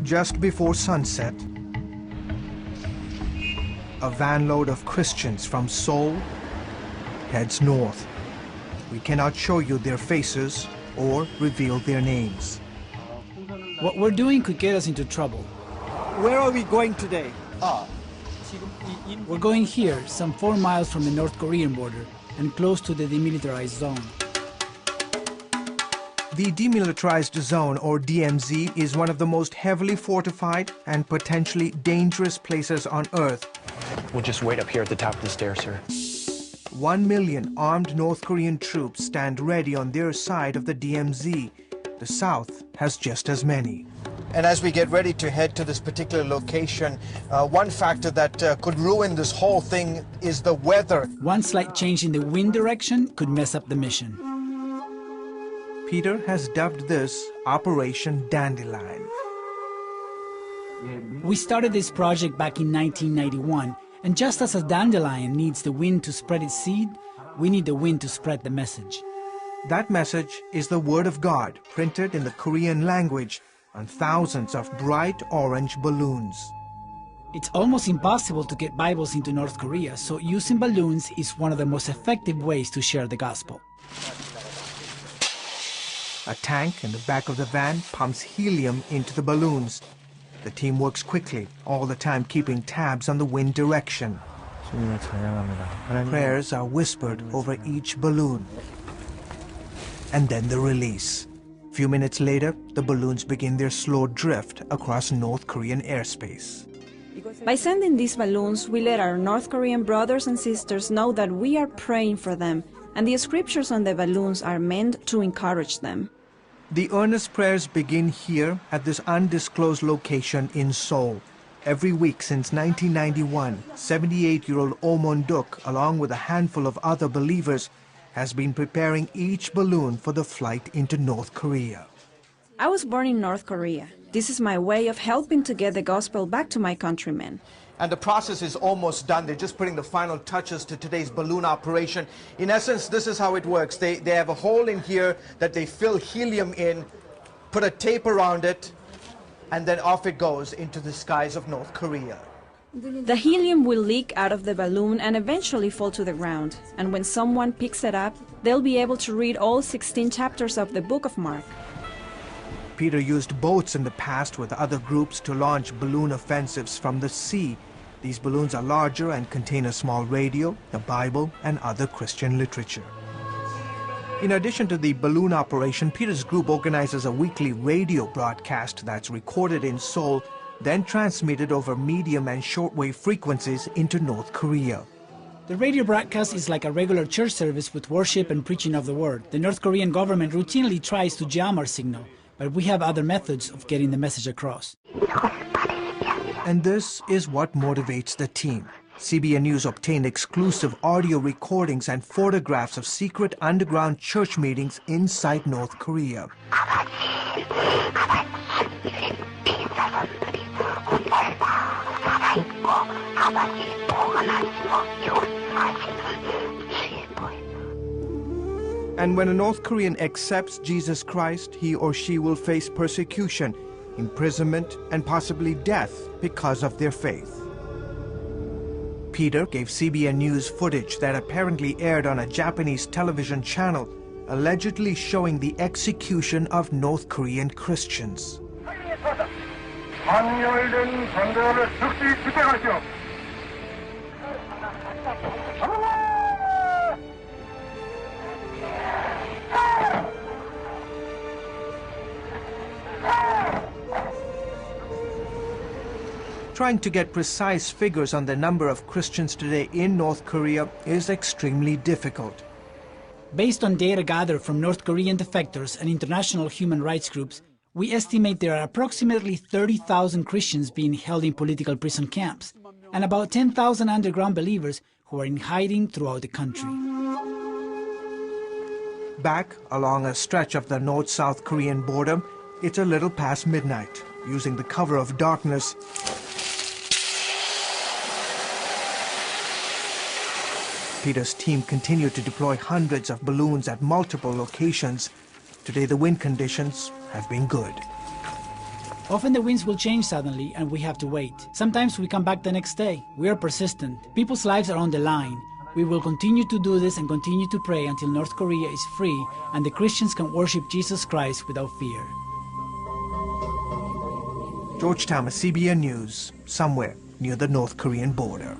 Just before sunset, a van load of Christians from Seoul heads north. We cannot show you their faces or reveal their names. What we're doing could get us into trouble. Where are we going today? We're going here, some 4 miles from the North Korean border and close to the demilitarized zone. The demilitarized zone, or DMZ, is one of the most heavily fortified and potentially dangerous places on Earth. We'll just wait up here at the top of the stairs, sir. 1 million armed North Korean troops stand ready on their side of the DMZ. The South has just as many. And as we get ready to head to this particular location, one factor that could ruin this whole thing is the weather. One slight change in the wind direction could mess up the mission. Peter has dubbed this Operation Dandelion. We started this project back in 1991, and just as a dandelion needs the wind to spread its seed, we need the wind to spread the message. That message is the Word of God, printed in the Korean language on thousands of bright orange balloons. It's almost impossible to get Bibles into North Korea, so using balloons is one of the most effective ways to share the gospel. A tank in the back of the van pumps helium into the balloons. The team works quickly, all the time keeping tabs on the wind direction. Prayers are whispered over each balloon. And then the release. A few minutes later, the balloons begin their slow drift across North Korean airspace. By sending these balloons, we let our North Korean brothers and sisters know that we are praying for them, and the scriptures on the balloons are meant to encourage them. The earnest prayers begin here at this undisclosed location in Seoul. Every week since 1991, 78-year-old Oh Mon-duk, along with a handful of other believers, has been preparing each balloon for the flight into North Korea. I was born in North Korea. This is my way of helping to get the gospel back to my countrymen. And the process is almost done. They're just putting the final touches to today's balloon operation. In essence, this is how it works. They have a hole in here that they fill helium in, put a tape around it, and then off it goes into the skies of North Korea. The helium will leak out of the balloon and eventually fall to the ground. And when someone picks it up, they'll be able to read all 16 chapters of the Book of Mark. Peter used boats in the past with other groups to launch balloon offensives from the sea. These balloons are larger and contain a small radio, the Bible, and other Christian literature. In addition to the balloon operation, Peter's group organizes a weekly radio broadcast that's recorded in Seoul, then transmitted over medium and shortwave frequencies into North Korea. The radio broadcast is like a regular church service with worship and preaching of the word. The North Korean government routinely tries to jam our signal, but we have other methods of getting the message across. And this is what motivates the team. CBN News obtained exclusive audio recordings and photographs of secret underground church meetings inside North Korea. And when a North Korean accepts Jesus Christ, he or she will face persecution, imprisonment, and possibly death because of their faith. Peter gave CBN News footage that apparently aired on a Japanese television channel, allegedly showing the execution of North Korean Christians. Trying to get precise figures on the number of Christians today in North Korea is extremely difficult. Based on data gathered from North Korean defectors and international human rights groups, we estimate there are approximately 30,000 Christians being held in political prison camps, and about 10,000 underground believers who are in hiding throughout the country. Back along a stretch of the North-South Korean border, it's a little past midnight. Using the cover of darkness, Peter's team continued to deploy hundreds of balloons at multiple locations. Today, the wind conditions have been good. Often the winds will change suddenly and we have to wait. Sometimes we come back the next day. We are persistent. People's lives are on the line. We will continue to do this and continue to pray until North Korea is free and the Christians can worship Jesus Christ without fear. George Thomas, CBN News, somewhere near the North Korean border.